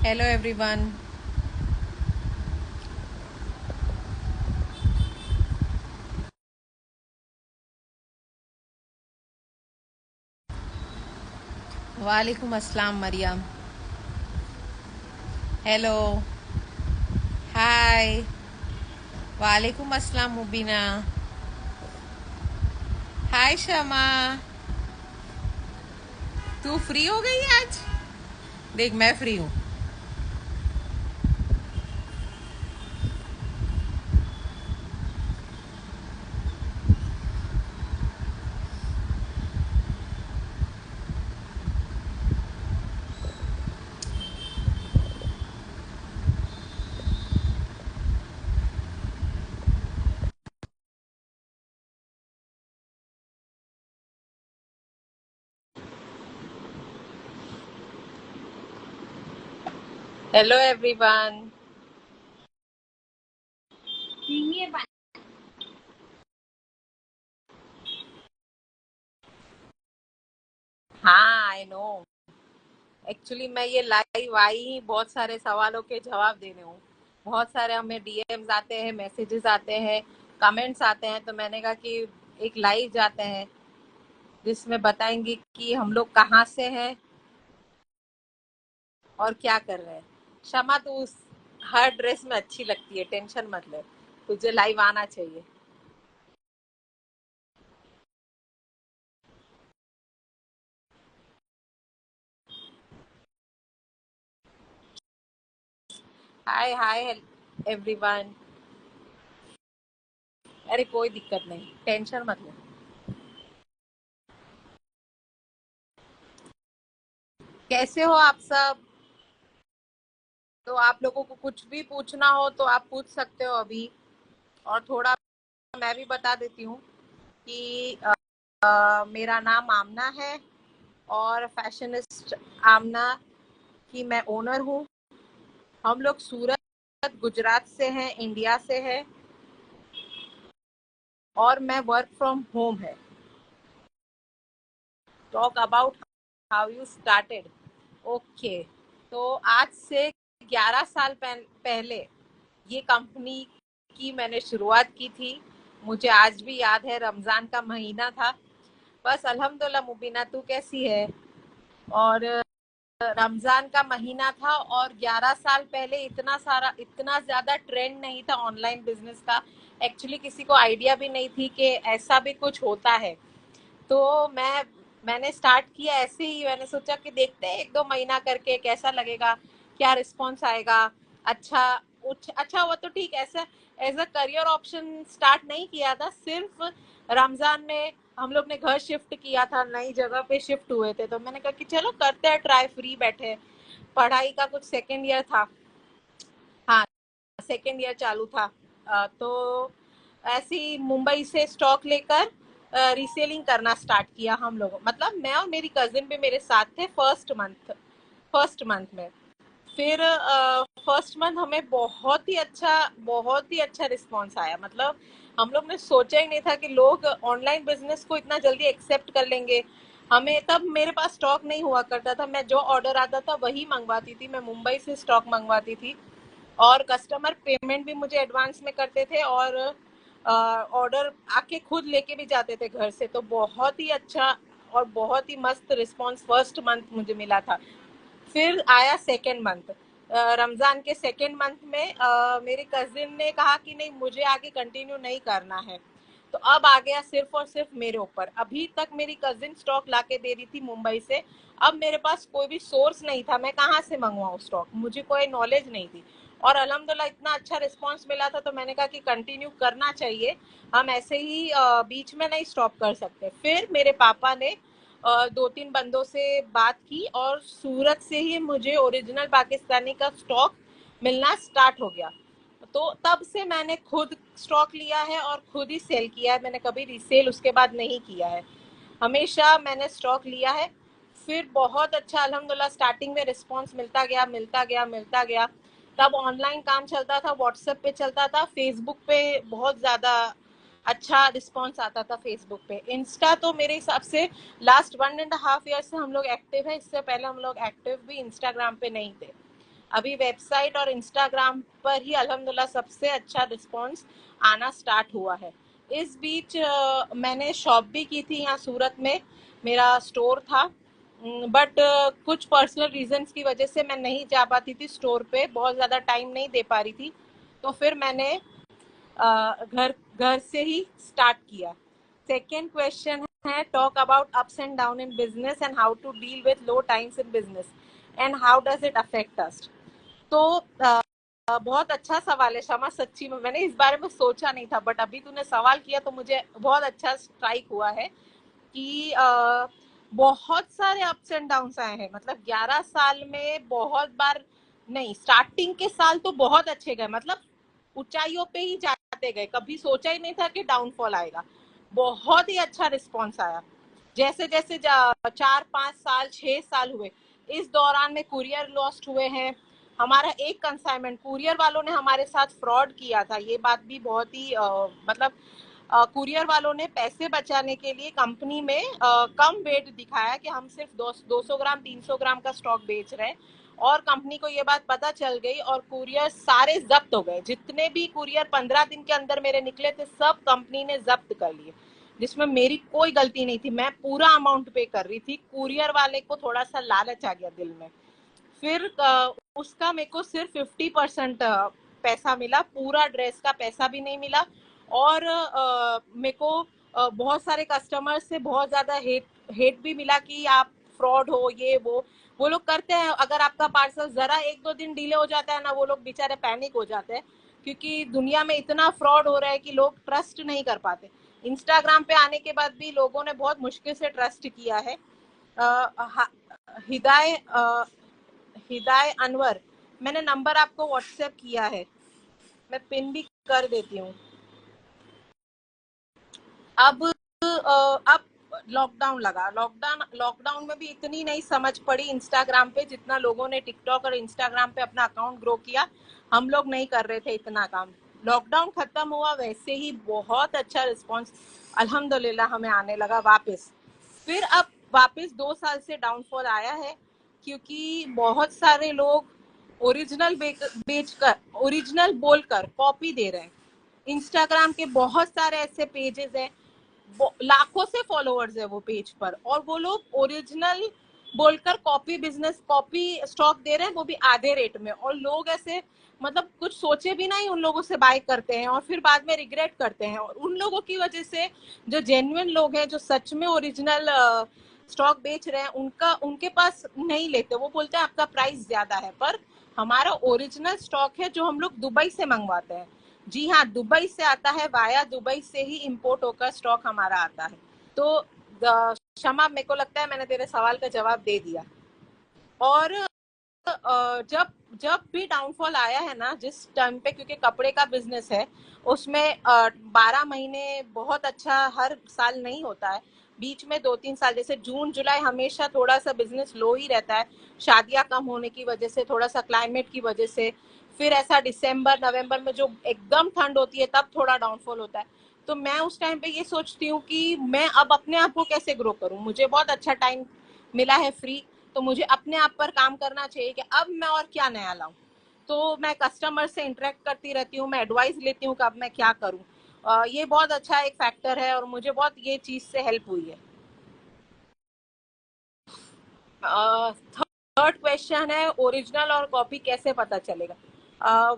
Hello everyone. Walaikum Assalam Mariam. Hello. Hi. Walaikum Assalam Mubina. Hi शमा. तू free हो गई आज? देख मैं फ्री हूँ. Hello everyone. हाँ आई नो. एक्चुअली मैं ये लाइव आई ही बहुत सारे सवालों के जवाब देने हूँ. बहुत सारे हमें डीएम्स आते हैं, मैसेजेस आते हैं, कमेंट्स आते हैं, तो मैंने कहा कि एक लाइव जाते हैं जिसमें बताएंगे कि हम लोग कहाँ से हैं और क्या कर रहे हैं. शमा तू हर ड्रेस में अच्छी लगती है, टेंशन मत ले. तुझे लाइव आना चाहिए. हाय हाय एवरीवन. अरे कोई दिक्कत नहीं, टेंशन मत ले. कैसे हो आप सब? तो आप लोगों को कुछ भी पूछना हो तो आप पूछ सकते हो अभी. और थोड़ा मैं भी बता देती हूँ कि मेरा नाम आमना है और फैशनिस्ट आमना की मैं ओनर हूँ. हम लोग सूरत गुजरात से हैं, इंडिया से है. और मैं वर्क फ्रॉम होम है. Talk about how you started. Okay. तो आज से 11 साल पहले ये कंपनी की मैंने शुरुआत की थी. मुझे आज भी याद है, रमजान का महीना था. बस अल्हम्दुलिल्लाह. मुबीना तू कैसी है? और रमजान का महीना था और 11 साल पहले इतना ज्यादा ट्रेंड नहीं था ऑनलाइन बिजनेस का. एक्चुअली किसी को आइडिया भी नहीं थी कि ऐसा भी कुछ होता है. तो मैंने स्टार्ट किया ऐसे ही. मैंने सोचा कि देखते हैं 1-2 महीना करके कैसा लगेगा, क्या रिस्पॉन्स आएगा. अच्छा अच्छा हुआ तो ठीक. ऐसा as a career option start नहीं किया था. सिर्फ रमजान में हम लोग ने घर शिफ्ट किया था, नई जगह पे शिफ्ट हुए थे, तो मैंने कहा कि चलो करते हैं ट्राई. फ्री बैठे, पढ़ाई का कुछ सेकेंड ईयर था. हाँ, सेकेंड ईयर चालू था. तो ऐसी मुंबई से स्टॉक लेकर रीसेलिंग करना स्टार्ट किया हम लोग. मतलब मैं और मेरी कजिन भी मेरे साथ थे फर्स्ट मंथ में. फिर फर्स्ट मंथ हमें बहुत ही अच्छा रिस्पॉन्स आया. मतलब हम लोग ने सोचा ही नहीं था कि लोग ऑनलाइन बिजनेस को इतना जल्दी एक्सेप्ट कर लेंगे. हमें तब मेरे पास स्टॉक नहीं हुआ करता था. मैं जो ऑर्डर आता था वही मंगवाती थी. मैं मुंबई से स्टॉक मंगवाती थी और कस्टमर पेमेंट भी मुझे एडवांस में करते थे और ऑर्डर आके खुद लेके भी जाते थे घर से. तो बहुत ही अच्छा और बहुत ही मस्त रिस्पांस फर्स्ट मंथ मुझे मिला था. फिर आया सेकेंड मंथ. रमजान के सेकेंड मंथ में मेरे कजिन ने कहा कि नहीं, मुझे आगे कंटिन्यू नहीं करना है. तो अब आ गया सिर्फ और सिर्फ मेरे ऊपर. अभी तक मेरी कजिन स्टॉक लाके दे रही थी मुंबई से. अब मेरे पास कोई भी सोर्स नहीं था, मैं कहाँ से मंगवाऊँ स्टॉक, मुझे कोई नॉलेज नहीं थी. और अल्हम्दुलिल्लाह इतना अच्छा रिस्पांस मिला था, तो मैंने कहा कि कंटिन्यू करना चाहिए. हम ऐसे ही बीच में नहीं स्टॉप कर सकते. फिर मेरे पापा ने 2-3 बंदों से बात की और सूरत से ही मुझे ओरिजिनल पाकिस्तानी का स्टॉक मिलना स्टार्ट हो गया. तो तब से मैंने खुद स्टॉक लिया है और खुद ही सेल किया है. मैंने कभी रीसेल उसके बाद नहीं किया है, हमेशा मैंने स्टॉक लिया है. फिर बहुत अच्छा अल्हम्दुलिल्लाह स्टार्टिंग में रिस्पांस मिलता गया. तब ऑनलाइन काम चलता था, व्हाट्सएप पे चलता था, फेसबुक पे बहुत ज़्यादा अच्छा रिस्पांस आता था. फेसबुक पे, इंस्टा तो मेरे हिसाब से लास्ट 1.5 ईयर से हम लोग एक्टिव है. इससे पहले हम लोग एक्टिव भी इंस्टाग्राम पे नहीं थे. अभी वेबसाइट और इंस्टाग्राम पर ही अल्हम्दुलिल्लाह सबसे अच्छा रिस्पॉन्स आना स्टार्ट हुआ है। इस बीच मैंने शॉप भी की थी यहाँ सूरत में, मेरा स्टोर था, बट कुछ पर्सनल रीजंस की वजह से मैं नहीं जा पाती थी स्टोर पे, बहुत ज़्यादा टाइम नहीं दे पा रही थी, तो फिर मैंने घर घर से ही स्टार्ट किया। सेकेंड क्वेश्चन है, talk about ups and down in business and how to deal with low times in business and how does it affect us. तो बहुत अच्छा सवाल है शमा, सच्ची में मैंने इस बारे में सोचा नहीं था, बट अभी तूने सवाल किया तो मुझे बहुत अच्छा स्ट्राइक हुआ है कि बहुत सारे अप्स एंड डाउन्स आए हैं। मतलब 11 साल में बहुत बार नहीं, स्टार्टिंग के साल तो बहुत अच्छे गए, मतलब ऊंचाइयों पे ही जाते गए, कभी सोचा ही नहीं था कि डाउनफॉल आएगा। बहुत ही अच्छा रिस्पॉन्स आया। जैसे जैसे 4 5 साल 6 साल हुए, इस दौरान में कुरियर लॉस्ट हुए हैं। हमारा एक कंसाइनमेंट कुरियर वालों ने हमारे साथ फ्रॉड किया था, ये बात भी बहुत ही मतलब कुरियर वालों ने पैसे बचाने के लिए कंपनी में कम वेट दिखाया कि हम सिर्फ 200 ग्राम 300 ग्राम का स्टॉक बेच रहे हैं, और कंपनी को ये बात पता चल गई और कुरियर सारे जब्त हो गए। जितने भी कुरियर 15 दिन के अंदर मेरे निकले थे सब कंपनी ने जब्त कर लिए, जिसमें मेरी कोई गलती नहीं थी, मैं पूरा अमाउंट पे कर रही थी। कुरियर वाले को थोड़ा सा लालच आ गया दिल में, फिर उसका मेरे को सिर्फ 50% पैसा मिला, पूरा ड्रेस का पैसा भी नहीं मिला। और मेरे को बहुत सारे कस्टमर से बहुत ज्यादा हेट भी मिला कि आप फ्रॉड हो, ये वो लोग करते हैं। अगर आपका पार्सल जरा 1 2 दिन डिले हो जाता है ना, वो लोग बेचारे पैनिक हो जाते हैं, क्योंकि दुनिया में इतना फ्रॉड हो रहा है कि लोग ट्रस्ट नहीं कर पाते। इंस्टाग्राम पे आने के बाद भी लोगों ने बहुत मुश्किल से ट्रस्ट किया है। हिदाय हिदाय अनवर, मैंने नंबर आपको व्हाट्सएप किया है, मैं पिन भी कर देती हूँ। अब लॉकडाउन लगा, लॉकडाउन में भी इतनी नहीं समझ पड़ी इंस्टाग्राम पे, जितना लोगों ने टिकटॉक और इंस्टाग्राम पे अपना अकाउंट ग्रो किया, हम लोग नहीं कर रहे थे इतना काम। लॉकडाउन खत्म हुआ वैसे ही बहुत अच्छा रिस्पॉन्स अल्हम्दुलिल्लाह हमें आने लगा वापस। फिर अब वापस 2 साल से डाउनफॉल आया है, क्योंकि बहुत सारे लोग ओरिजिनल बेचकर, ओरिजिनल बोलकर कॉपी दे रहे हैं। इंस्टाग्राम के बहुत सारे ऐसे पेजेस हैं, लाखों से फॉलोअर्स है वो पेज पर, और वो लोग ओरिजिनल बोलकर कॉपी बिजनेस, कॉपी स्टॉक दे रहे हैं, वो भी आधे रेट में। और लोग ऐसे मतलब कुछ सोचे भी नहीं उन लोगों से बाय करते हैं, और फिर बाद में रिग्रेट करते हैं। और उन लोगों की वजह से जो जेन्युइन लोग हैं, जो सच में ओरिजिनल स्टॉक बेच रहे हैं, उनका उनके पास नहीं लेते, वो बोलते हैं आपका प्राइस ज्यादा है। पर हमारा ओरिजिनल स्टॉक है जो हम लोग दुबई से मंगवाते हैं। जी हाँ, दुबई से आता है, वाया दुबई से ही इंपोर्ट होकर स्टॉक हमारा आता है। तो क्षमा, मेरे को लगता है मैंने तेरे सवाल का जवाब दे दिया। और जब जब भी डाउनफॉल आया है ना जिस टाइम पे, क्योंकि कपड़े का बिजनेस है, उसमें 12 महीने बहुत अच्छा हर साल नहीं होता है, बीच में 2 3 साल, जैसे जून जुलाई हमेशा थोड़ा सा बिजनेस लो ही रहता है, शादियां कम होने की वजह से, थोड़ा सा क्लाइमेट की वजह से। फिर ऐसा दिसंबर नवंबर में जो एकदम ठंड होती है तब थोड़ा डाउनफॉल होता है। तो मैं उस टाइम पे ये सोचती हूँ कि मैं अब अपने आप को कैसे ग्रो करूँ, मुझे बहुत अच्छा टाइम मिला है फ्री, तो मुझे अपने आप पर काम करना चाहिए कि अब मैं और क्या नया लाऊं। तो मैं कस्टमर से इंटरेक्ट करती रहती हूँ, मैं एडवाइस लेती हूँ कि अब मैं क्या करूँ। ये बहुत अच्छा एक फैक्टर है और मुझे बहुत ये चीज से हेल्प हुई है। थर्ड क्वेश्चन है, ओरिजिनल और कॉपी कैसे पता चलेगा। uh,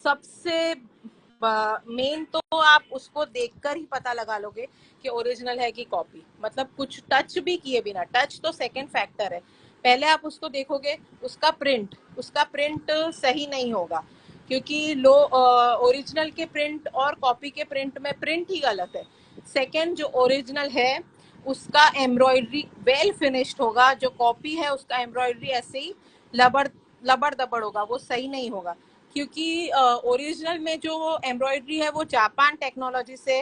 सबसे मेन तो आप उसको देखकर ही पता लगा लोगे कि ओरिजिनल है कि कॉपी, मतलब कुछ टच भी किए बिना। टच तो सेकंड फैक्टर है, पहले आप उसको देखोगे, उसका प्रिंट सही नहीं होगा, क्योंकि ओरिजिनल के प्रिंट और कॉपी के प्रिंट में प्रिंट ही गलत है। सेकंड, जो ओरिजिनल है उसका एम्ब्रॉयडरी वेल फिनिश्ड होगा, जो कॉपी है उसका एम्ब्रॉयडरी ऐसे ही लबड़ लबड़ दबड़ होगा, वो सही नहीं होगा। क्योंकि ओरिजिनल में जो एम्ब्रॉयडरी है वो जापान टेक्नोलॉजी से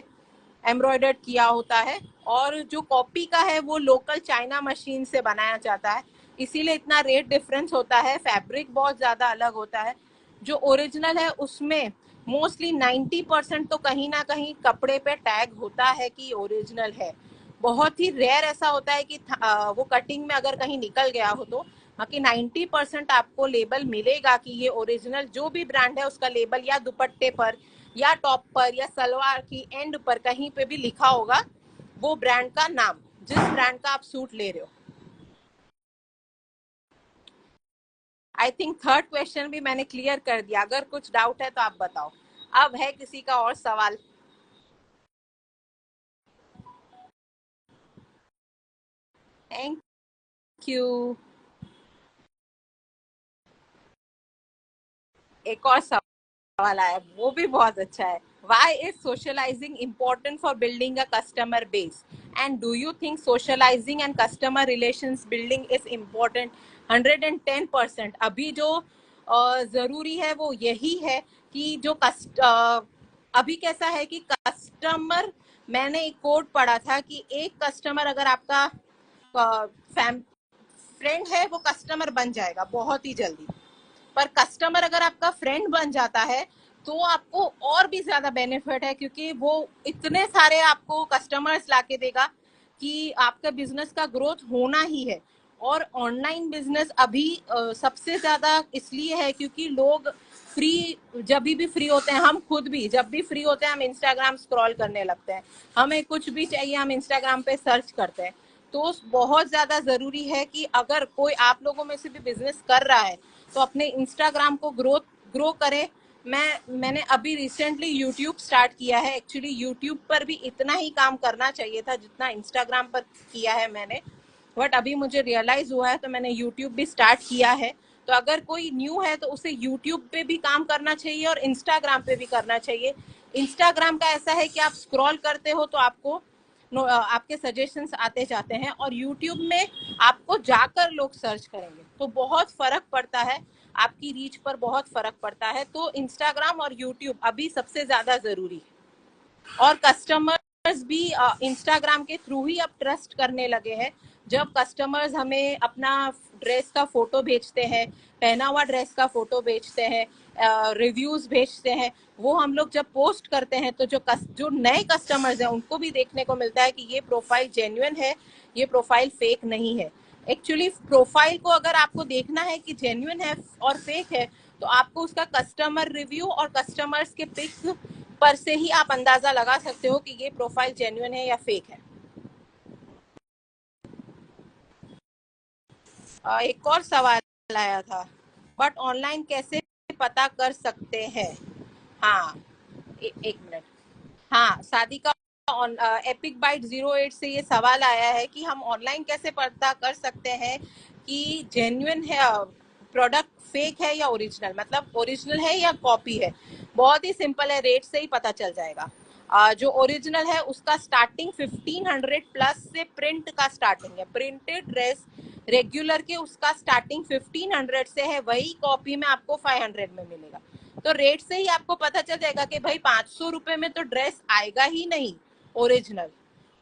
एम्ब्रॉयडर्ड किया होता है, और जो कॉपी का है वो लोकल चाइना मशीन से बनाया जाता है, इसीलिए इतना रेट डिफरेंस होता है, फैब्रिक बहुत ज्यादा अलग होता है। जो ओरिजिनल है उसमें मोस्टली 90% तो कहीं ना कहीं कपड़े पे टैग होता है कि ओरिजिनल है। बहुत ही रेयर ऐसा होता है कि वो कटिंग में अगर कहीं निकल गया हो तो, बाकी 90% आपको लेबल मिलेगा कि ये ओरिजिनल, जो भी ब्रांड है उसका लेबल या दुपट्टे पर या टॉप पर या सलवार की एंड पर कहीं पे भी लिखा होगा वो ब्रांड का नाम, जिस ब्रांड का आप सूट ले रहे हो। आई थिंक थर्ड क्वेश्चन भी मैंने क्लियर कर दिया, अगर कुछ डाउट है तो आप बताओ। अब है किसी का और सवाल? Thank you. एक और सवाल आया, वो भी बहुत अच्छा है। Why is socializing important for building a customer base? And do you think socializing and customer relations building is important? 110%। अभी जो जरूरी है वो यही है कि जो अभी कैसा है कि कस्टमर, मैंने एक कोड पढ़ा था कि एक कस्टमर अगर आपका फ्रेंड है वो कस्टमर बन जाएगा बहुत ही जल्दी, पर कस्टमर अगर आपका फ्रेंड बन जाता है तो आपको और भी ज्यादा बेनिफिट है, क्योंकि वो इतने सारे आपको कस्टमर्स लाके देगा कि आपका बिजनेस का ग्रोथ होना ही है। और ऑनलाइन बिजनेस अभी सबसे ज्यादा इसलिए है क्योंकि लोग फ्री, जब भी फ्री होते हैं, हम खुद भी जब भी फ्री होते हैं हम इंस्टाग्राम स्क्रॉल करने लगते हैं, हमें कुछ भी चाहिए हम इंस्टाग्राम पे सर्च करते हैं। तो बहुत ज्यादा जरूरी है कि अगर कोई आप लोगों में से भी बिजनेस कर रहा है तो अपने इंस्टाग्राम को ग्रो करे। मैंने अभी रिसेंटली यूट्यूब स्टार्ट किया है। एक्चुअली यूट्यूब पर भी इतना ही काम करना चाहिए था जितना इंस्टाग्राम पर किया है मैंने, बट अभी मुझे रियलाइज हुआ है तो मैंने यूट्यूब भी स्टार्ट किया है। तो अगर कोई न्यू है तो उसे यूट्यूब पे भी काम करना चाहिए और इंस्टाग्राम पे भी करना चाहिए। इंस्टाग्राम का ऐसा है कि आप स्क्रॉल करते हो तो आपको आपके सजेशंस आते जाते हैं, और यूट्यूब में आपको जाकर लोग सर्च करेंगे तो बहुत फर्क पड़ता है, आपकी रीच पर बहुत फर्क पड़ता है। तो इंस्टाग्राम और यूट्यूब अभी सबसे ज्यादा जरूरी है। और कस्टमर्स भी इंस्टाग्राम के थ्रू ही अब ट्रस्ट करने लगे हैं। जब कस्टमर्स हमें अपना ड्रेस का फोटो भेजते हैं, पहना हुआ ड्रेस का फोटो भेजते हैं, रिव्यूज भेजते हैं, वो हम लोग जब पोस्ट करते हैं तो जो नए कस्टमर्स हैं उनको भी देखने को मिलता है कि ये प्रोफाइल जेन्युइन है, ये प्रोफाइल फेक नहीं है। एक्चुअली प्रोफाइल को अगर आपको देखना है कि जेन्युइन है और फेक है तो आपको उसका कस्टमर रिव्यू और कस्टमर्स के पिक्स पर से ही आप अंदाजा लगा सकते हो कि ये प्रोफाइल जेन्युइन है या फेक है। एक और सवाल आया था, बट ऑनलाइन कैसे पता कर सकते हैं? हाँ, एक मिनट। हाँ, शादी का एपिक बाइट 08 से ये सवाल आया है कि हम ऑनलाइन कैसे पता कर सकते हैं कि जेन्युइन है प्रोडक्ट, फेक है या ओरिजिनल, मतलब ओरिजिनल है या कॉपी है। बहुत ही सिंपल है, रेट से ही पता चल जाएगा। जो ओरिजिनल है उसका स्टार्टिंग 1500 प्लस से प्रिंट का स्टार्टिंग है। प्रिंटेड ड्रेस रेगुलर के उसका स्टार्टिंग 1500 से है, वही कॉपी में आपको 500 में मिलेगा। तो रेट से ही आपको पता चल जाएगा कि भाई 500 रुपए में तो ड्रेस आएगा ही नहीं ओरिजिनल।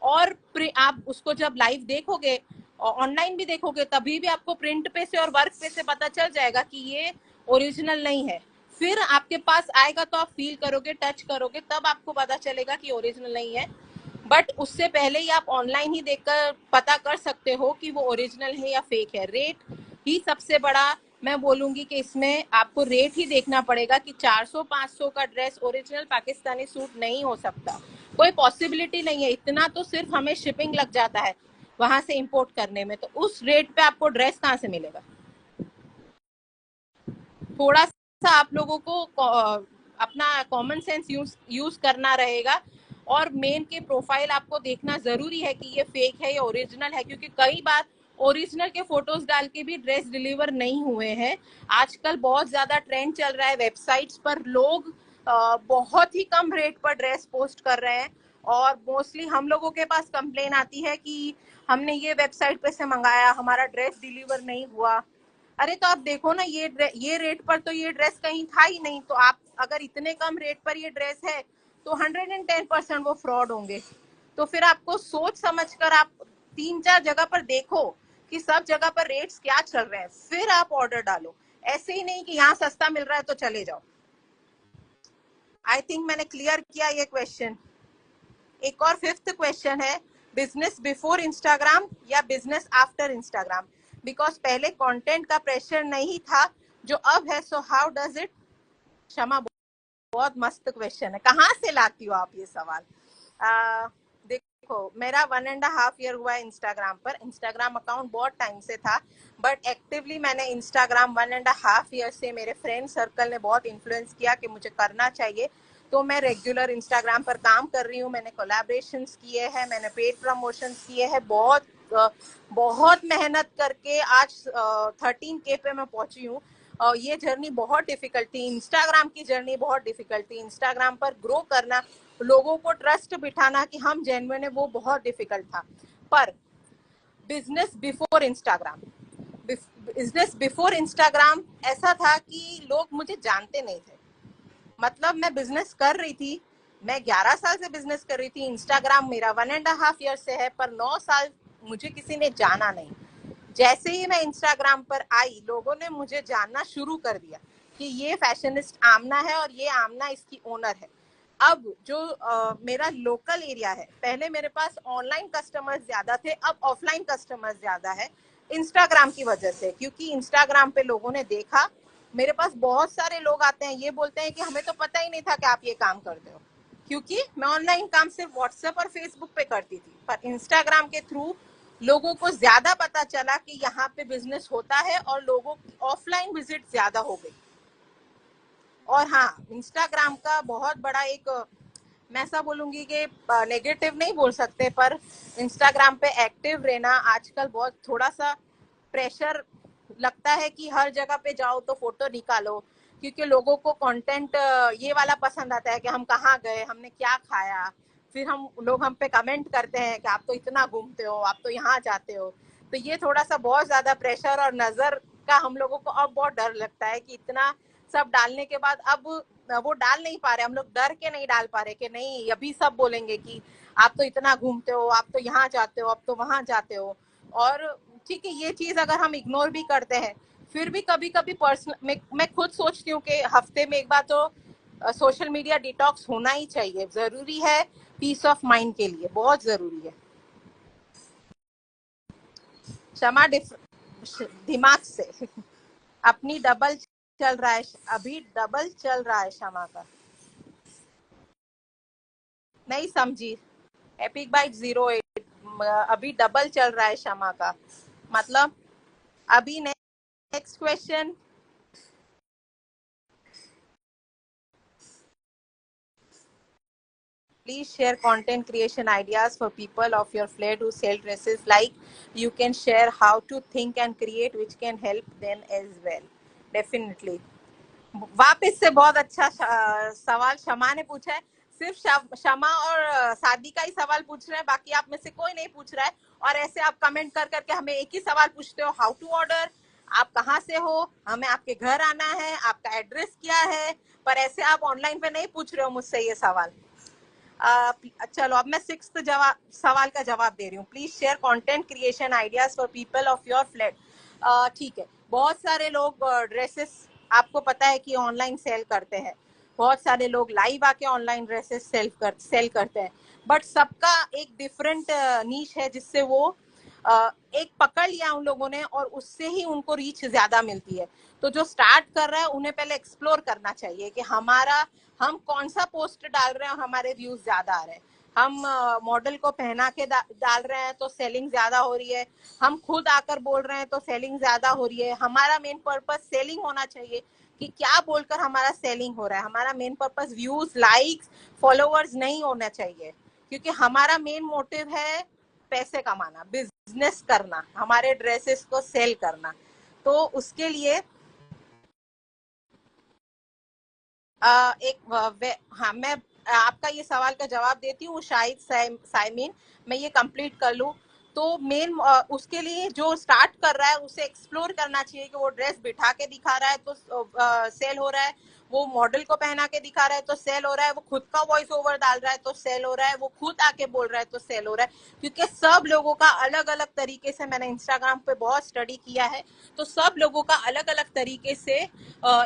और आप उसको जब लाइव देखोगे और ऑनलाइन भी देखोगे तभी भी आपको प्रिंट पे से और वर्क पे से पता चल जाएगा कि ये ओरिजिनल नहीं है। फिर आपके पास आएगा तो आप फील करोगे, टच करोगे, तब आपको पता चलेगा कि ओरिजिनल नहीं है। बट उससे पहले ही आप ऑनलाइन ही देखकर पता कर सकते हो कि वो ओरिजिनल है या फेक है। रेट ही सबसे बड़ा, मैं बोलूंगी कि इसमें आपको रेट ही देखना पड़ेगा कि 400-500 का ड्रेस ओरिजिनल पाकिस्तानी सूट नहीं हो सकता, कोई पॉसिबिलिटी नहीं है। इतना तो सिर्फ हमें शिपिंग लग जाता है वहां से इंपोर्ट करने में, तो उस रेट पे आपको ड्रेस कहाँ से मिलेगा? थोड़ा सा आप लोगों को अपना कॉमन सेंस यूज करना रहेगा। और मेन के प्रोफाइल आपको देखना जरूरी है कि ये फेक है या ओरिजिनल है, क्योंकि कई बार ओरिजिनल के फोटोज डाल के भी ड्रेस डिलीवर नहीं हुए हैं। आजकल बहुत ज्यादा ट्रेंड चल रहा है, वेबसाइट्स पर लोग बहुत ही कम रेट पर ड्रेस पोस्ट कर रहे हैं, और मोस्टली हम लोगों के पास कंप्लेन आती है कि हमने ये वेबसाइट पे से मंगाया, हमारा ड्रेस डिलीवर नहीं हुआ। अरे तो आप देखो ना, ये रेट पर तो ये ड्रेस कहीं था ही नहीं, तो आप अगर इतने कम रेट पर ये ड्रेस है तो 110% वो फ्रॉड होंगे। तो फिर आपको सोच समझ कर आप 3-4 जगह पर देखो कि सब जगह पर रेट्स क्या चल रहे हैं, फिर आप ऑर्डर डालो। ऐसे ही नहीं कि यहाँ सस्ता मिल रहा है तो चले जाओ। आई थिंक मैंने क्लियर किया ये क्वेश्चन। एक और फिफ्थ क्वेश्चन है, बिजनेस बिफोर इंस्टाग्राम या बिजनेस आफ्टर इंस्टाग्राम? बिकॉज पहले कंटेंट का प्रेशर नहीं था जो अब है. So how does it. क्षमा, बहुत मस्त क्वेश्चन है. कहाँ से लाती हो आप ये सवाल? देखो, मेरा 1.5 ईयर हुआ है इंस्टाग्राम पर. इंस्टाग्राम अकाउंट बहुत टाइम से था, बट एक्टिवली मैंने इंस्टाग्राम 1.5 ईयर से मेरे फ्रेंड सर्कल ने बहुत इन्फ्लुएंस किया कि मुझे करना चाहिए. तो मैं रेगुलर इंस्टाग्राम पर काम कर रही हूँ. मैंने कोलैबोरेशंस किए हैं, मैंने पेड प्रमोशंस किए हैं. बहुत मेहनत करके आज 13K पे मैं पहुंची हूँ. और ये जर्नी बहुत डिफिकल्ट थी. इंस्टाग्राम की जर्नी बहुत डिफिकल्ट थी. इंस्टाग्राम पर ग्रो करना, लोगों को ट्रस्ट बिठाना कि हम जेन्युइन है, वो बहुत डिफिकल्ट था. पर बिजनेस बिफोर इंस्टाग्राम ऐसा था कि लोग मुझे जानते नहीं थे. मतलब मैं बिजनेस कर रही थी, मैं 11 साल से बिजनेस कर रही थी. इंस्टाग्राम मेरा 1.5 ईयर से है, पर 9 साल मुझे किसी ने जाना नहीं. जैसे ही मैं इंस्टाग्राम पर आई, लोगों ने मुझे जानना शुरू कर दिया कि ये फैशनिस्ट आमना है और ये आमना इसकी ओनर है. अब जो मेरा लोकल एरिया है, पहले मेरे पास ऑनलाइन कस्टमर्स ज्यादा थे, अब ऑफलाइन कस्टमर्स ज्यादा है इंस्टाग्राम की वजह से. क्योंकि इंस्टाग्राम पे लोगों ने देखा, मेरे पास बहुत सारे लोग आते हैं, ये बोलते हैं कि हमें तो पता ही नहीं था कि आप ये काम करते हो. क्योंकि मैं ऑनलाइन काम सिर्फ व्हाट्सएप और फेसबुक पे करती थी, पर इंस्टाग्राम के थ्रू लोगों को ज्यादा पता चला कि यहाँ पे बिजनेस होता है और लोगों की ऑफलाइन विजिट ज्यादा हो गई. और हाँ, इंस्टाग्राम का बहुत बड़ा एक, मैं ऐसा बोलूंगी कि नेगेटिव नहीं बोल सकते, पर इंस्टाग्राम पे एक्टिव रहना आजकल बहुत थोड़ा सा प्रेशर लगता है कि हर जगह पे जाओ तो फोटो निकालो. क्योंकि लोगों को कंटेंट ये वाला पसंद आता है कि हम कहाँ गए, हमने क्या खाया. फिर लोग हम पे कमेंट करते हैं कि आप तो इतना घूमते हो, आप तो यहाँ जाते हो. तो ये थोड़ा सा बहुत ज्यादा प्रेशर और नजर का हम लोगों को अब बहुत डर लगता है कि इतना सब डालने के बाद अब वो डाल नहीं पा रहे. हम लोग डर के नहीं डाल पा रहे कि नहीं अभी सब बोलेंगे कि आप तो इतना घूमते हो, आप तो यहाँ जाते हो, आप तो वहां जाते हो. और ठीक है, ये चीज अगर हम इग्नोर भी करते हैं, फिर भी कभी कभी पर्सनल मैं खुद सोचती हूँ कि हफ्ते में एक बार तो सोशल मीडिया डिटॉक्स होना ही चाहिए. जरूरी है, पीस ऑफ माइंड के लिए बहुत जरूरी है. क्षमा, दिमाग से. अपनी डबल चल रहा है, अभी डबल चल रहा है क्षमा का. नहीं समझी. एपिक बाइट 08 अभी डबल चल रहा है क्षमा का मतलब. अभी next question. Please share content creation ideas for people of your flair who sell dresses. Like, you can share how to think and create, which can help them as well. Definitely. वापस से बहुत अच्छा सवाल क्षमा ने पूछा है. सिर्फ क्षमा और शादी का ही सवाल पूछ रहे हैं, बाकी आप में से कोई नहीं पूछ रहा है. और ऐसे आप कमेंट कर करके हमें एक ही सवाल पूछते हो, हाउ टू ऑर्डर, आप कहाँ से हो, हमें आपके घर आना है, आपका एड्रेस क्या है. पर ऐसे आप ऑनलाइन पे नहीं पूछ रहे हो मुझसे ये सवाल. चलो, अब मैं 6th सवाल का जवाब दे रही हूँ. Please share content creation ideas for people of your flat. ठीक है, बहुत सारे लोग ड्रेसेस आपको पता है कि ऑनलाइन सेल करते हैं. बहुत सारे लोग लाइव आके ऑनलाइन ड्रेसेस सेल करते हैं. बट सबका एक डिफरेंट नीश है जिससे वो एक पकड़ लिया उन लोगों ने और उससे ही उनको रीच ज्यादा मिलती है. तो जो स्टार्ट कर रहा है उन्हें पहले एक्सप्लोर करना चाहिए कि हम कौन सा पोस्ट डाल रहे हैं और हमारे व्यूज ज्यादा आ रहे हैं. हम मॉडल को पहना के डाल रहे हैं तो सेलिंग ज्यादा हो रही है. हम खुद आकर बोल रहे हैं तो सेलिंग ज्यादा हो रही है. हमारा मेन पर्पस सेलिंग होना चाहिए कि क्या बोलकर हमारा सेलिंग हो रहा है. हमारा main purpose views, likes, followers नहीं होना चाहिए. क्योंकि हमारा मेन मोटिव है पैसे कमाना, बिजनेस करना, हमारे ड्रेसेस को सेल करना. तो उसके लिए हाँ, मैं आपका ये सवाल का जवाब देती हूँ. शायद साइमिन, मैं ये कंप्लीट कर लूँ. तो मेन उसके लिए जो स्टार्ट कर रहा है उसे एक्सप्लोर करना चाहिए कि वो ड्रेस बिठा के दिखा रहा है तो सेल हो रहा है, वो मॉडल को पहना के दिखा रहा है तो सेल हो रहा है, वो खुद का वॉइस ओवर डाल रहा है तो सेल हो रहा है, वो खुद आके बोल रहा है तो सेल हो रहा है. क्योंकि सब लोगों का अलग अलग तरीके से, मैंने इंस्टाग्राम पे बहुत स्टडी किया है, तो सब लोगों का अलग अलग तरीके से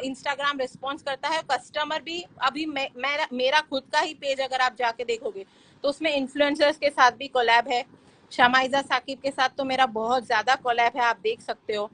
इंस्टाग्राम रिस्पॉन्स करता है. कस्टमर भी, अभी मेरा खुद का ही पेज अगर आप जाके देखोगे तो उसमें इन्फ्लुएंसर्स के साथ भी कोलैब है. शमाइजा साकिब के साथ तो मेरा बहुत ज्यादा कोलैब है, आप देख सकते हो।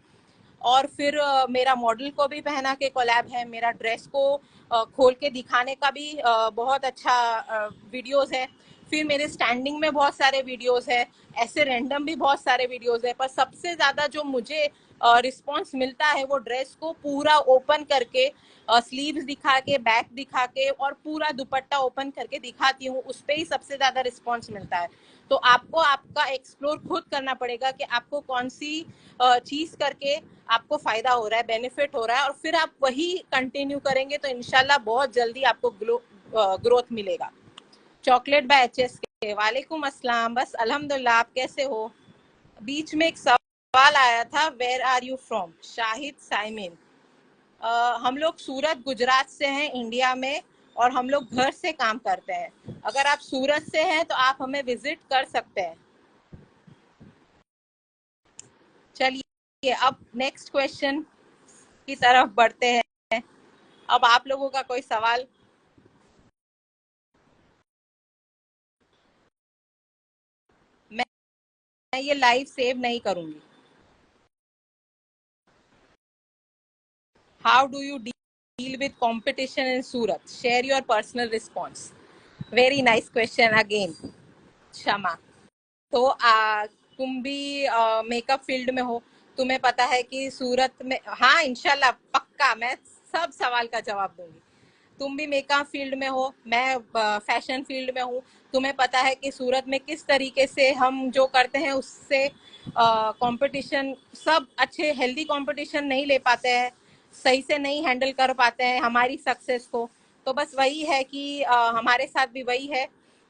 और फिर मेरा मॉडल को भी पहना के कोलैब है, मेरा ड्रेस को खोल के दिखाने का भी बहुत अच्छा वीडियोस है। फिर मेरे स्टैंडिंग में बहुत सारे वीडियोस है, ऐसे रैंडम भी बहुत सारे वीडियोस है। पर सबसे ज्यादा जो मुझे रिस्पॉन्स मिलता है वो ड्रेस को पूरा ओपन करके, स्लीव्स दिखा के, बैक दिखा के और पूरा दुपट्टा ओपन करके दिखाती हूँ, उस पर ही सबसे ज्यादा रिस्पॉन्स मिलता है। तो आपको आपका एक्सप्लोर खुद करना पड़ेगा कि आपको कौन सी चीज करके आपको फायदा हो रहा है, बेनिफिट हो रहा है, और फिर आप वही कंटिन्यू करेंगे तो इंशाल्लाह बहुत जल्दी आपको ग्रोथ मिलेगा। चॉकलेट बाय एचएस के वालेकुम अस्सलाम, बस अल्हम्दुलिल्लाह, आप कैसे हो? बीच में एक सवाल आया था, where are you from? Shahid Saimin. हम लोग सूरत गुजरात से हैं, इंडिया में, और हम लोग घर से काम करते हैं। अगर आप सूरत से हैं तो आप हमें विजिट कर सकते हैं। चलिए अब नेक्स्ट क्वेश्चन की तरफ बढ़ते हैं। अब आप लोगों का कोई सवाल? मैं ये लाइव सेव नहीं करूंगी। How do you deal with competition in Surat? Share your personal response. Very nice question again, क्षमा। तो तुम भी मेकअप फील्ड में हो, तुम्हें पता है कि सूरत में, हाँ इंशाल्लाह पक्का मैं सब सवाल का जवाब दूंगी। तुम भी मेकअप फील्ड में हो, मैं फैशन फील्ड में हूँ। तुम्हें पता है कि सूरत में किस तरीके से हम जो करते हैं उससे कंपटीशन, सब अच्छे हेल्दी कंपटीशन नहीं ले पाते हैं, सही से नहीं हैंडल कर पाते हैं हमारी सक्सेस को। तो बस वही है कि हमारे साथ भी वही है।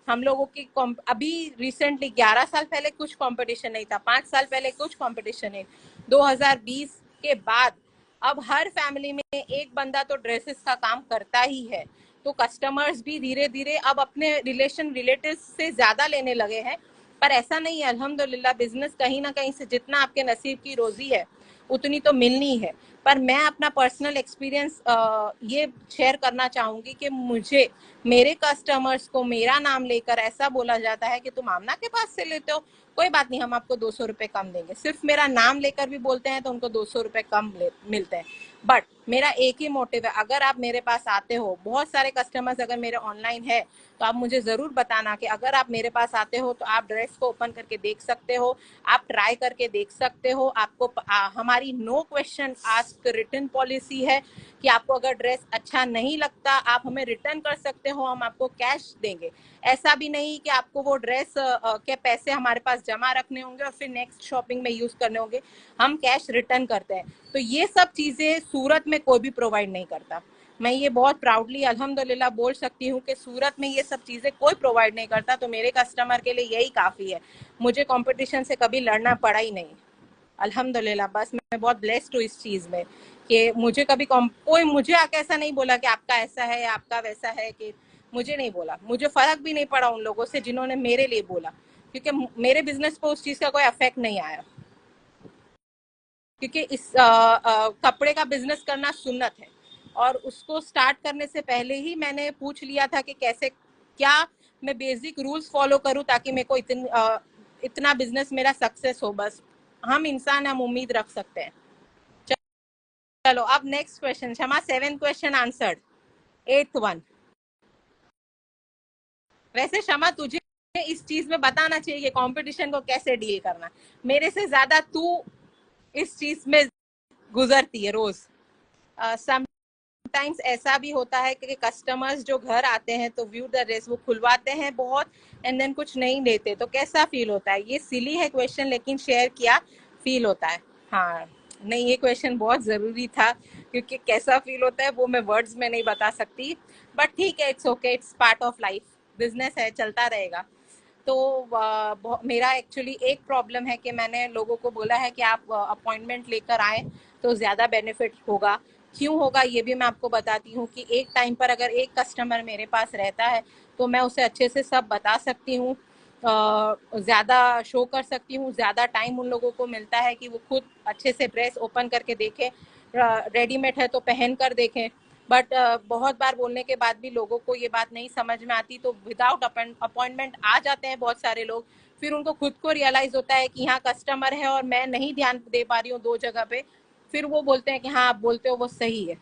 हम लोगों की अभी रिसेंटली 11 साल पहले कुछ कंपटीशन नहीं था, 5 साल पहले कुछ कंपटीशन नहीं, 2020 के बाद अब हर फैमिली में एक बंदा तो ड्रेसेस का काम करता ही है। तो कस्टमर्स भी धीरे धीरे अब अपने रिलेटिव से ज्यादा लेने लगे हैं। पर ऐसा नहीं है, अल्हम्दुलिल्लाह बिजनेस कहीं ना कहीं से जितना आपके नसीब की रोजी है उतनी तो मिलनी है। पर मैं अपना पर्सनल एक्सपीरियंस ये शेयर करना चाहूंगी कि मुझे, मेरे कस्टमर्स को मेरा नाम लेकर ऐसा बोला जाता है कि तुम आमना के पास से लेते हो, कोई बात नहीं, हम आपको 200 रुपए कम देंगे। सिर्फ मेरा नाम लेकर भी बोलते हैं तो उनको 200 रुपए कम मिलते हैं। बट मेरा एक ही मोटिव है, अगर आप मेरे पास आते हो, बहुत सारे कस्टमर्स अगर मेरे ऑनलाइन है तो आप मुझे जरूर बताना कि अगर आप मेरे पास आते हो तो आप ड्रेस को ओपन करके देख सकते हो, आप ट्राई करके देख सकते हो। आपको हमारी no question ask return policy है कि आपको अगर ड्रेस अच्छा नहीं लगता आप हमें रिटर्न कर सकते हो, हम आपको कैश देंगे। ऐसा भी नहीं कि आपको वो ड्रेस के पैसे हमारे पास जमा रखने होंगे और फिर नेक्स्ट शॉपिंग में यूज करने होंगे, हम कैश रिटर्न करते हैं। तो ये सब चीजें सूरत में कोई भी प्रोवाइड नहीं करता। मैं ये बहुत प्राउडली अल्हम्दुलिल्लाह बोल सकती हूँ कि सूरत में ये सब चीजें कोई प्रोवाइड नहीं करता। तो मेरे कस्टमर के लिए यही काफी है, मुझे कंपटीशन से कभी लड़ना पड़ा ही नहीं, अल्हम्दुलिल्लाह। बस मैं बहुत ब्लेस्ड हूँ इस चीज में कि मुझे कभी कोई मुझे आके ऐसा नहीं बोला कि आपका ऐसा है आपका वैसा है, कि मुझे नहीं बोला। मुझे फर्क भी नहीं पड़ा उन लोगों से जिन्होंने मेरे लिए बोला, क्योंकि मेरे बिजनेस पर उस चीज का कोई इफेक्ट नहीं आया। क्योंकि इस कपड़े का बिजनेस करना सुन्नत है, और उसको स्टार्ट करने से पहले ही मैंने पूछ लिया था कि कैसे क्या मैं बेसिक रूल्स फॉलो करूं ताकि मेरे को इतना बिजनेस मेरा सक्सेस हो। बस हम इंसान, हम उम्मीद रख सकते हैं। चलो अब नेक्स्ट क्वेश्चन, क्षमा, 7th question answered, 8th one. वैसे क्षमा तुझे इस चीज में बताना चाहिए कि कंपटीशन को कैसे डील करना, मेरे से ज्यादा तू इस चीज में गुजरती है रोज। समटाइम्स ऐसा भी होता है कि कस्टमर्स जो घर आते हैं तो व्यू द ड्रेस वो खुलवाते हैं बहुत, एंड देन कुछ नहीं लेते, तो कैसा फील होता है? ये सिली है क्वेश्चन, लेकिन शेयर किया फील होता है। हाँ, नहीं ये क्वेश्चन बहुत जरूरी था, क्योंकि कैसा फील होता है वो मैं वर्ड्स में नहीं बता सकती। बट ठीक है, it's okay, it's part of life, business है, चलता रहेगा। तो मेरा एक्चुअली एक प्रॉब्लम है कि मैंने लोगों को बोला है कि आप अपॉइंटमेंट लेकर आए तो ज़्यादा बेनिफिट होगा। क्यों होगा ये भी मैं आपको बताती हूँ कि एक टाइम पर अगर एक कस्टमर मेरे पास रहता है तो मैं उसे अच्छे से सब बता सकती हूँ, ज़्यादा शो कर सकती हूँ, ज़्यादा टाइम उन लोगों को मिलता है कि वो खुद अच्छे से ड्रेस ओपन करके देखें, रेडीमेड है तो पहन कर देखें। बट बहुत बार बोलने के बाद भी लोगों को ये बात नहीं समझ में आती, तो विदाउट अपॉइंटमेंट आ जाते हैं बहुत सारे लोग, फिर उनको खुद को रियलाइज होता है कि यहाँ कस्टमर है और मैं नहीं ध्यान दे पा रही हूँ दो जगह पे, फिर वो बोलते हैं कि हाँ आप बोलते हो वो सही है।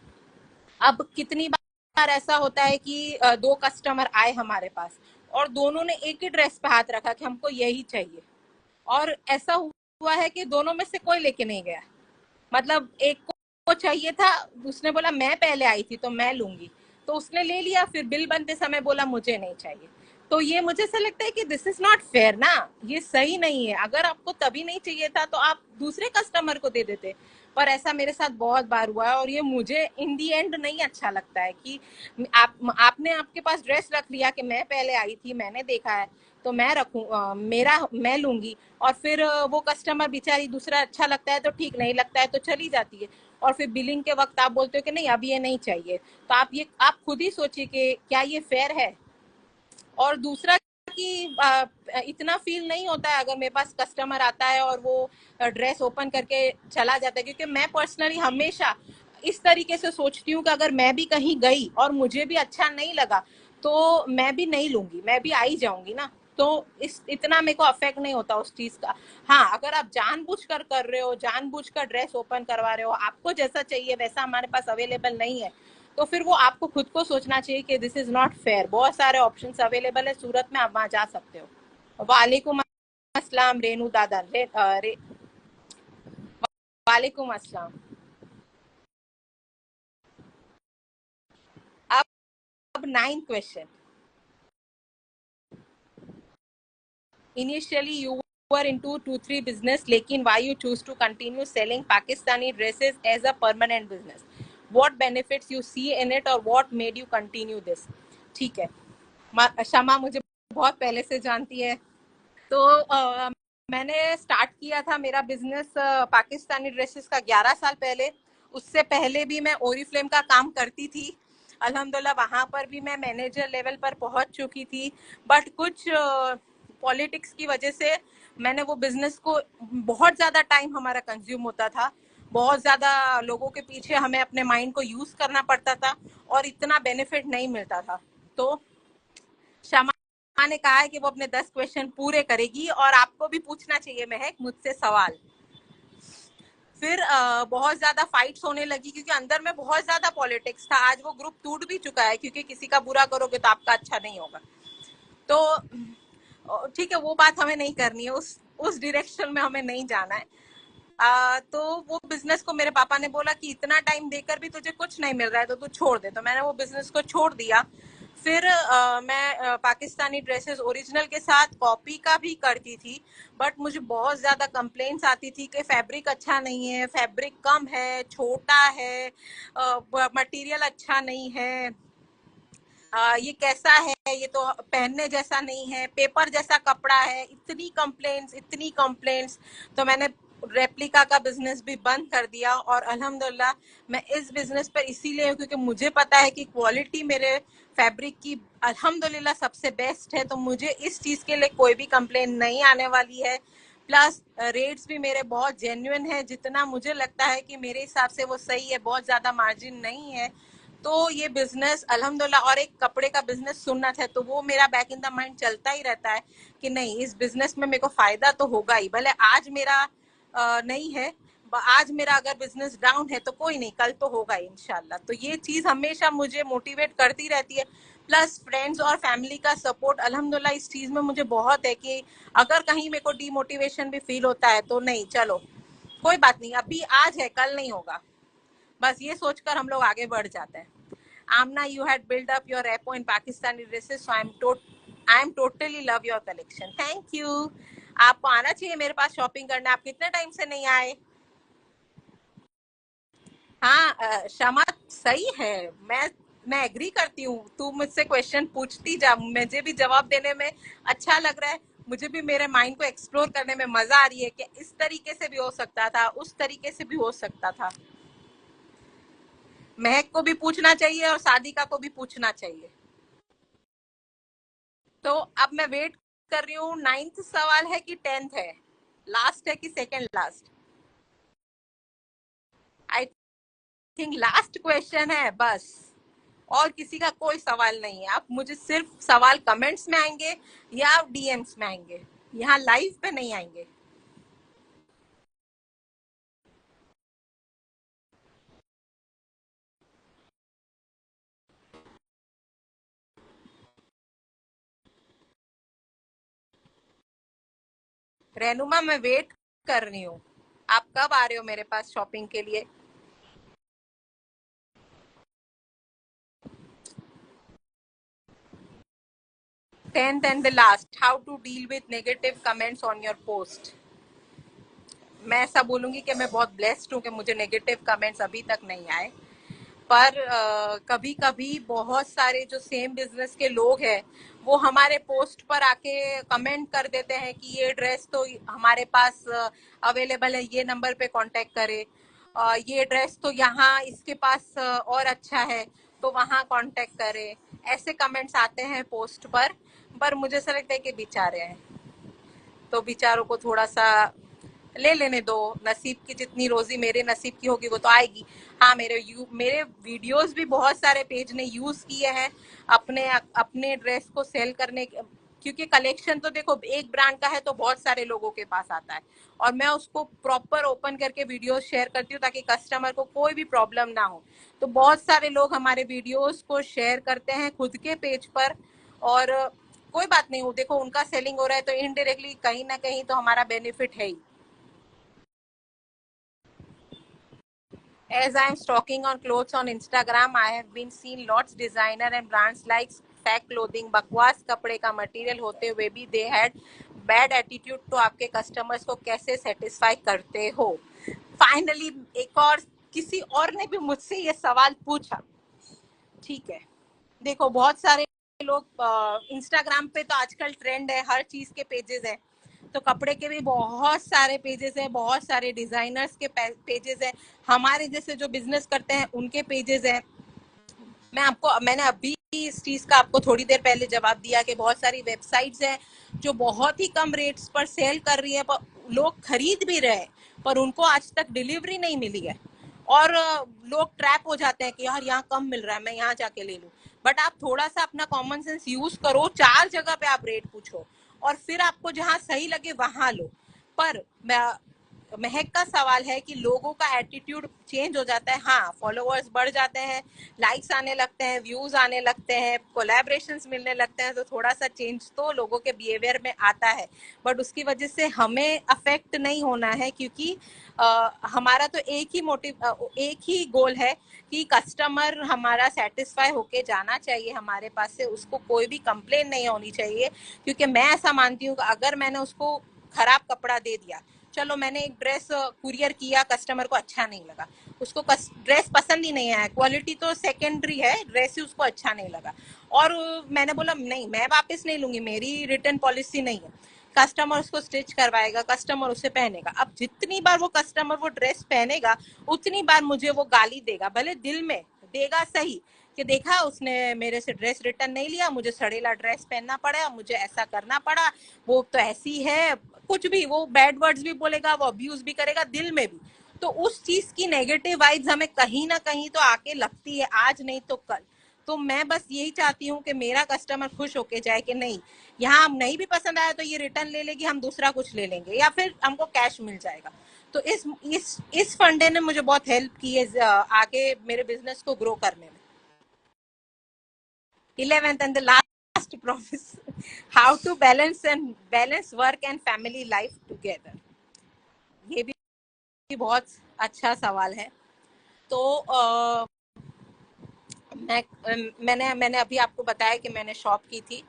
अब कितनी बार ऐसा होता है कि दो कस्टमर आए हमारे पास और दोनों ने एक ही ड्रेस पे हाथ रखा कि हमको यही चाहिए, और ऐसा हुआ है कि दोनों में से कोई लेके नहीं गया। मतलब एक को चाहिए था, उसने बोला मैं पहले आई थी तो मैं लूंगी, तो उसने ले लिया, फिर बिल बनते समय बोला मुझे नहीं चाहिए। तो ये मुझे ऐसा लगता है कि दिस इज नॉट फेयर ना, ये सही नहीं है। अगर आपको तभी नहीं चाहिए था तो आप दूसरे कस्टमर को दे देते। पर ऐसा मेरे साथ बहुत बार हुआ है और ये मुझे इन दी एंड नहीं अच्छा लगता है कि आपने आपके पास ड्रेस रख लिया कि मैं पहले आई थी, मैंने देखा है तो मैं रखूं, मेरा मैं लूंगी, और फिर वो कस्टमर बेचारी दूसरा अच्छा लगता है तो ठीक, नहीं लगता है तो चली जाती है, और फिर बिलिंग के वक्त आप बोलते हो कि नहीं अब ये नहीं चाहिए। तो आप खुद ही सोचिए कि क्या ये फेयर है। और दूसरा कि इतना फील नहीं होता है अगर मेरे पास कस्टमर आता है और वो ड्रेस ओपन करके चला जाता है, क्योंकि मैं पर्सनली हमेशा इस तरीके से सोचती हूँ कि अगर मैं भी कहीं गई और मुझे भी अच्छा नहीं लगा तो मैं भी नहीं लूंगी, मैं भी आई जाऊंगी ना। तो इस इतना मेरे को अफेक्ट नहीं होता उस चीज का। हाँ, अगर आप जानबूझकर कर रहे हो, जानबूझकर ड्रेस ओपन करवा रहे हो, आपको जैसा चाहिए वैसा हमारे पास अवेलेबल नहीं है, तो फिर वो आपको खुद को सोचना चाहिए कि दिस इज नॉट फेयर। बहुत सारे ऑप्शंस अवेलेबल है सूरत में, आप वहां जा सकते हो। वालेकुम अस्सलाम रेनू दादा वालेकुम अस्सलाम। अब nine question. Initially you were into 2-3 business, लेकिन why you choose to continue selling Pakistani dresses as a permanent business? What benefits you see in it or what made you continue this? ठीक है, शमा मुझे बहुत पहले से जानती है। तो मैंने स्टार्ट किया था मेरा बिजनेस पाकिस्तानी ड्रेसेस का 11 साल पहले। उससे पहले भी मैं ओरीफ्लेम का काम करती थी, अल्हम्दुलिल्लाह वहां पर भी मैं मैनेजर लेवल पर पहुंच चुकी थी। बट कुछ पॉलिटिक्स की वजह से मैंने वो बिजनेस को, बहुत ज्यादा टाइम हमारा कंज्यूम होता था, बहुत ज्यादा लोगों के पीछे हमें अपने माइंड को यूज करना पड़ता था और इतना बेनिफिट नहीं मिलता था। तो शमा ने कहा है कि वो अपने 10 क्वेश्चन पूरे करेगी और आपको भी पूछना चाहिए महक मुझसे सवाल। फिर बहुत ज्यादा फाइट्स होने लगी क्योंकि अंदर में बहुत ज्यादा पॉलिटिक्स था। आज वो ग्रुप टूट भी चुका है क्योंकि किसी का बुरा करोगे तो आपका अच्छा नहीं होगा। तो ठीक है, वो बात हमें नहीं करनी है, उस डायरेक्शन में हमें नहीं जाना है। तो वो बिजनेस को मेरे पापा ने बोला कि इतना टाइम देकर भी तुझे कुछ नहीं मिल रहा है तो तू छोड़ दे, तो मैंने वो बिजनेस को छोड़ दिया। फिर मैं पाकिस्तानी ड्रेसेस ओरिजिनल के साथ कॉपी का भी करती थी, बट मुझे बहुत ज्यादा कंप्लेंट्स आती थी कि फैब्रिक अच्छा नहीं है, फैब्रिक कम है, छोटा है, मटेरियल अच्छा नहीं है, ये कैसा है, ये तो पहनने जैसा नहीं है, पेपर जैसा कपड़ा है, इतनी कंप्लेंट्स। तो मैंने रेप्लिका का बिजनेस भी बंद कर दिया और अल्हम्दुलिल्लाह मैं इस बिजनेस पर इसीलिए हूँ क्योंकि मुझे पता है कि क्वालिटी मेरे फैब्रिक की अल्हम्दुलिल्लाह सबसे बेस्ट है, तो मुझे इस चीज के लिए कोई भी कंप्लेंट नहीं आने वाली है। प्लस रेट्स भी मेरे बहुत जेन्युइन है, जितना मुझे लगता है कि मेरे हिसाब से वो सही है, बहुत ज्यादा मार्जिन नहीं है। तो ये बिजनेस अल्हम्दुलिल्लाह, और एक कपड़े का बिजनेस सुन्नत है तो वो मेरा बैक इन द माइंड चलता ही रहता है कि नहीं इस बिजनेस में मेरे को फायदा तो होगा ही, भले आज मेरा नहीं है, आज मेरा अगर बिजनेस डाउन है तो कोई नहीं, कल तो होगा ही इंशाल्लाह। तो ये चीज हमेशा मुझे मोटिवेट करती रहती है। प्लस फ्रेंड्स और फैमिली का सपोर्ट अल्हम्दुलिल्लाह इस चीज में मुझे बहुत है कि अगर कहीं मेरे को डीमोटिवेशन भी फील होता है तो नहीं, चलो कोई बात नहीं, अभी आज है कल नहीं होगा, बस ये सोचकर हम लोग आगे बढ़ जाते हैं। Amna, you had built up your repo in Pakistani dresses, so I'm totally love your collection. Thank you. आपको आना चाहिए मेरे पास शॉपिंग करने, आप कितने टाइम से नहीं आए। हाँ शमा, सही है। मैं एग्री करती हूँ, तू मुझसे क्वेश्चन पूछती जा, मुझे भी जवाब देने में अच्छा लग रहा है। मुझे भी मेरे माइंड को एक्सप्लोर करने में मजा आ रही है कि इस तरीके से भी हो सकता था, उस तरीके से भी हो सकता था। महक को भी पूछना चाहिए और सादिका को भी पूछना चाहिए। तो अब मैं वेट कर रही हूँ, 9th सवाल है कि 10th है, लास्ट है कि second last. I think last question है बस, और किसी का कोई सवाल नहीं है। आप मुझे सिर्फ सवाल कमेंट्स में आएंगे या डीएम्स में आएंगे। यहाँ लाइव पे नहीं आएंगे। रेनुमा मैं वेट कर रही हूँ, आप कब आ रहे हो मेरे पास शॉपिंग के लिए? 10th and the last, how to deal with negative comments on your post। मैं ऐसा बोलूंगी कि मैं बहुत ब्लेस्ड हूँ कि मुझे नेगेटिव कमेंट्स अभी तक नहीं आए। पर कभी कभी बहुत सारे जो सेम बिजनेस के लोग हैं वो हमारे पोस्ट पर आके कमेंट कर देते हैं कि ये ड्रेस तो हमारे पास अवेलेबल है, ये नंबर पे कांटेक्ट करें, ये ड्रेस तो यहाँ इसके पास और अच्छा है तो वहाँ कांटेक्ट करें। ऐसे कमेंट्स आते हैं पोस्ट पर मुझे ऐसा लगता है कि बेचारे हैं, तो बेचारों को थोड़ा सा ले लेने दो। नसीब की जितनी रोजी मेरे नसीब की होगी वो तो आएगी। हाँ, मेरे वीडियोस भी बहुत सारे पेज ने यूज किए हैं अपने अपने ड्रेस को सेल करने क्योंकि कलेक्शन तो देखो एक ब्रांड का है तो बहुत सारे लोगों के पास आता है और मैं उसको प्रॉपर ओपन करके वीडियोस शेयर करती हूँ ताकि कस्टमर को कोई भी प्रॉब्लम ना हो। तो बहुत सारे लोग हमारे वीडियोस को शेयर करते हैं खुद के पेज पर, और कोई बात नहीं हो, देखो उनका सेलिंग हो रहा है तो इनडायरेक्टली कहीं ना कहीं तो हमारा बेनिफिट है ही। As I am stalking on clothes on Instagram, I have been seen lots designer and brands like fake clothing, बकवास कपड़े का मटेरियल होते हुए भी they had bad attitude। तो आपके कस्टमर्स को कैसे सेटिस्फाई करते हो? फाइनली एक और किसी और ने भी मुझसे ये सवाल पूछा। ठीक है, देखो बहुत सारे लोग इंस्टाग्राम पे तो आजकल ट्रेंड है, हर चीज के पेजेस है, तो कपड़े के भी बहुत सारे पेजेस है, बहुत सारे डिजाइनर्स के पेजेस है, हमारे जैसे जो बिजनेस करते हैं उनके पेजेस है। मैंने अभी इस चीज का आपको थोड़ी देर पहले जवाब दिया कि बहुत सारी वेबसाइट्स हैं जो बहुत ही कम रेट्स पर सेल कर रही है, पर लोग खरीद भी रहे हैं पर उनको आज तक डिलीवरी नहीं मिली है। और लोग ट्रैप हो जाते हैं कि यार यहाँ कम मिल रहा है, मैं यहाँ जाके ले लूं। बट आप थोड़ा सा अपना कॉमन सेंस यूज करो, 4 जगह पे आप रेट पूछो और फिर आपको जहां सही लगे वहां लो। पर महक का सवाल है कि लोगों का एटीट्यूड चेंज हो जाता है। हाँ, फॉलोअर्स बढ़ जाते हैं, लाइक्स आने लगते हैं, व्यूज आने लगते हैं, कोलैबोरेशंस मिलने लगते हैं, तो थोड़ा सा चेंज तो लोगों के बिहेवियर में आता है। बट उसकी वजह से हमें अफेक्ट नहीं होना है क्योंकि हमारा तो एक ही मोटिव, एक ही गोल है कि कस्टमर हमारा सेटिस्फाई होके जाना चाहिए हमारे पास से, उसको कोई भी कंप्लेन नहीं होनी चाहिए। क्योंकि मैं ऐसा मानती हूँ कि अगर मैंने उसको खराब कपड़ा दे दिया, चलो मैंने एक ड्रेस कुरियर किया, कस्टमर को अच्छा नहीं लगा, उसको ड्रेस पसंद ही नहीं आया, क्वालिटी तो सेकेंडरी है, ड्रेस ही उसको अच्छा नहीं लगा, और मैंने बोला नहीं मैं वापस नहीं लूंगी, मेरी रिटर्न पॉलिसी नहीं है। कस्टमर उसको स्टिच करवाएगा, कस्टमर उसे पहनेगा। अब जितनी बार वो कस्टमर वो ड्रेस पहनेगा उतनी बार मुझे वो गाली देगा, भले दिल में देगा सही कि देखा उसने मेरे से ड्रेस रिटर्न नहीं लिया, मुझे सड़ेला ड्रेस पहनना पड़ा, मुझे ऐसा करना पड़ा, वो तो ऐसी है, कुछ भी वो बैड वर्ड्स भी बोलेगा, वो अब्यूज भी करेगा दिल में भी। तो उस चीज की नेगेटिव वाइब्स हमें कहीं ना कहीं तो आके लगती है, आज नहीं तो कल। तो मैं बस यही चाहती हूँ कि मेरा कस्टमर खुश होके जाए कि नहीं, यहाँ हम नहीं भी पसंद आया तो ये रिटर्न ले लेगी, हम दूसरा कुछ ले लेंगे या फिर हमको कैश मिल जाएगा। तो इस फंडे ने मुझे बहुत हेल्प की है आगे मेरे बिजनेस को ग्रो करने में। 11th and the last promise, how to balance work and family life together। ये भी बहुत अच्छा सवाल है। तो मैंने अभी आपको बताया कि मैंने शॉप की थी,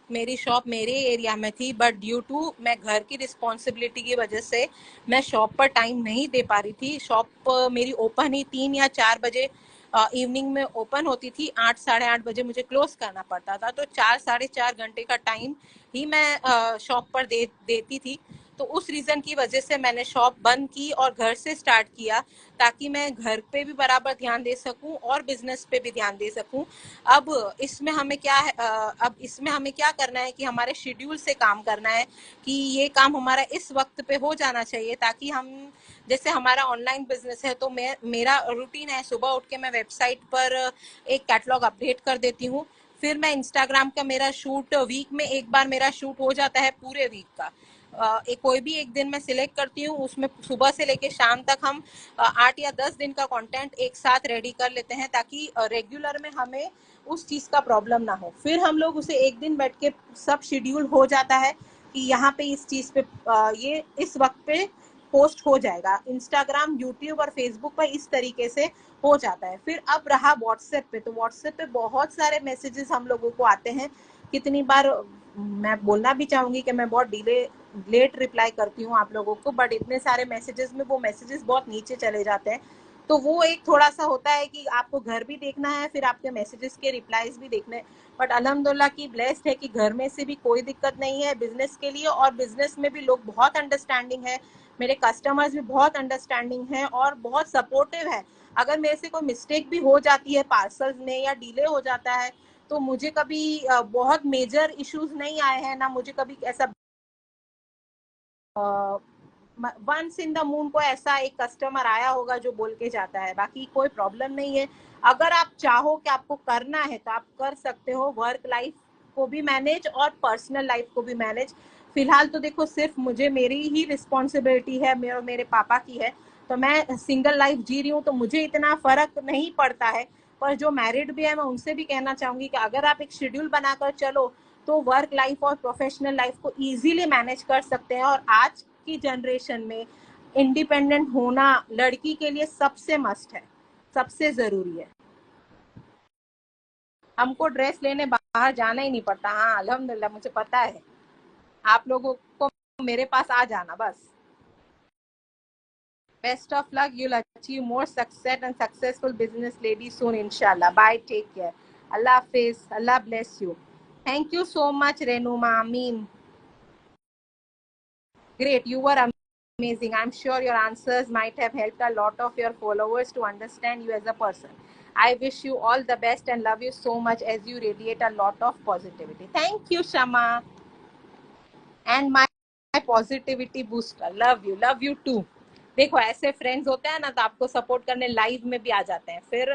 मेरी शॉप मेरे एरिया में थी, बट ड्यू टू मैं घर की रिस्पॉन्सिबिलिटी की वजह से मैं शॉप पर टाइम नहीं दे पा रही थी। शॉप मेरी ओपन ही 3 या 4 बजे इवनिंग में ओपन होती थी, 8 साढ़े 8 बजे मुझे क्लोज करना पड़ता था, तो 4 साढ़े 4 घंटे का टाइम ही मैं शॉप पर देती थी। तो उस रीजन की वजह से मैंने शॉप बंद की और घर से स्टार्ट किया ताकि मैं घर पे भी बराबर ध्यान दे सकूं और बिजनेस पे भी ध्यान दे सकूं। अब इसमें हमें क्या है, अब इसमें हमें क्या करना है कि हमारे शेड्यूल से काम करना है कि ये काम हमारा इस वक्त पे हो जाना चाहिए ताकि हम, जैसे हमारा ऑनलाइन बिजनेस है तो मेरा रूटीन है सुबह उठ के मैं वेबसाइट पर एक कैटलॉग अपडेट कर देती हूँ, फिर मैं इंस्टाग्राम का मेरा शूट वीक में एक बार मेरा शूट हो जाता है पूरे वीक का। एक कोई भी एक दिन मैं सिलेक्ट करती हूँ, उसमें सुबह से लेके शाम तक हम 8 या 10 दिन का कंटेंट एक साथ रेडी कर लेते हैं, ताकि रेगुलर में हमें उस चीज का प्रॉब्लम ना हो। फिर हम लोग उसे एक दिन बैठ के सब शेड्यूल हो जाता है कि यहाँ पे इस चीज पे ये इस वक्त पे पोस्ट हो जाएगा। इंस्टाग्राम, यूट्यूब और फेसबुक पर इस तरीके से हो जाता है। फिर अब रहा व्हाट्सएप पे, तो व्हाट्सएप पे बहुत सारे मैसेजेस हम लोगों को आते हैं। कितनी बार मैं बोलना भी चाहूंगी कि मैं बहुत लेट रिप्लाई करती हूँ आप लोगों को, बट इतने सारे मैसेजेस में वो मैसेजेस बहुत नीचे चले जाते हैं। तो वो एक थोड़ा सा होता है कि आपको घर भी देखना है, फिर आपके मैसेजेस के रिप्लाईज भी देखने। बट अल्हम्दुलिल्लाह की ब्लेस्ड है कि घर में से भी कोई दिक्कत नहीं है बिजनेस के लिए, और बिजनेस में भी लोग बहुत अंडरस्टैंडिंग है। मेरे कस्टमर्स भी बहुत अंडरस्टैंडिंग है और बहुत सपोर्टिव है। अगर मेरे से कोई मिस्टेक भी हो जाती है पार्सल्स में या डिले हो जाता है, तो मुझे कभी बहुत मेजर इश्यूज नहीं आए हैं ना। मुझे कभी ऐसा वंस इन द मून को ऐसा एक कस्टमर आया होगा जो बोल के जाता है, बाकी कोई प्रॉब्लम नहीं है। अगर आप चाहो कि आपको करना है तो आप कर सकते हो, वर्क लाइफ को भी मैनेज और पर्सनल लाइफ को भी मैनेज। फिलहाल तो देखो सिर्फ मुझे मेरी ही रिस्पॉन्सिबिलिटी है, मेरे पापा की है, तो मैं सिंगल लाइफ जी रही हूँ, तो मुझे इतना फर्क नहीं पड़ता है। पर जो मैरिड भी है, मैं उनसे भी कहना चाहूंगी कि अगर आप एक शेड्यूल बनाकर चलो तो वर्क लाइफ और प्रोफेशनल लाइफ को इजीली मैनेज कर सकते हैं। और आज की जनरेशन में इंडिपेंडेंट होना लड़की के लिए सबसे मस्ट है, सबसे जरूरी है। हमको ड्रेस लेने बाहर जाना ही नहीं पड़ता। हाँ अल्हम्दुलिल्लाह, मुझे पता है। आप लोगों को मेरे पास आ जाना बस। Best of luck, you'll achieve more success and successful business lady soon inshallah. Bye, take care. Allah hafiz, Allah bless you. Thank you so much Renuma Amin. Great, you were amazing. I'm sure your answers might have helped a lot of your followers to understand you as a person. I wish you all the best and love you so much as you radiate a lot of positivity. Thank you, Shama. And my positivity booster. Love you too. देखो ऐसे friends होते हैं ना, तो आपको support करने live में भी आ जाते हैं। फिर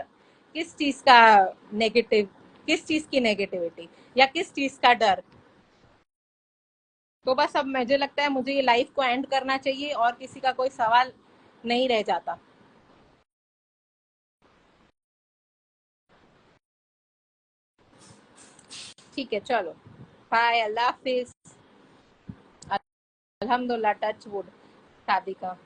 किस चीज का नेगेटिव, किस चीज की नेगेटिविटी या किस चीज का डर। तो बस अब मुझे लगता है मुझे ये लाइफ को एंड करना चाहिए और किसी का कोई सवाल नहीं रह जाता। ठीक है, चलो बाय, अल्लाह हाफिज। अल्हम्दुलिल्लाह, टच वुड शादी का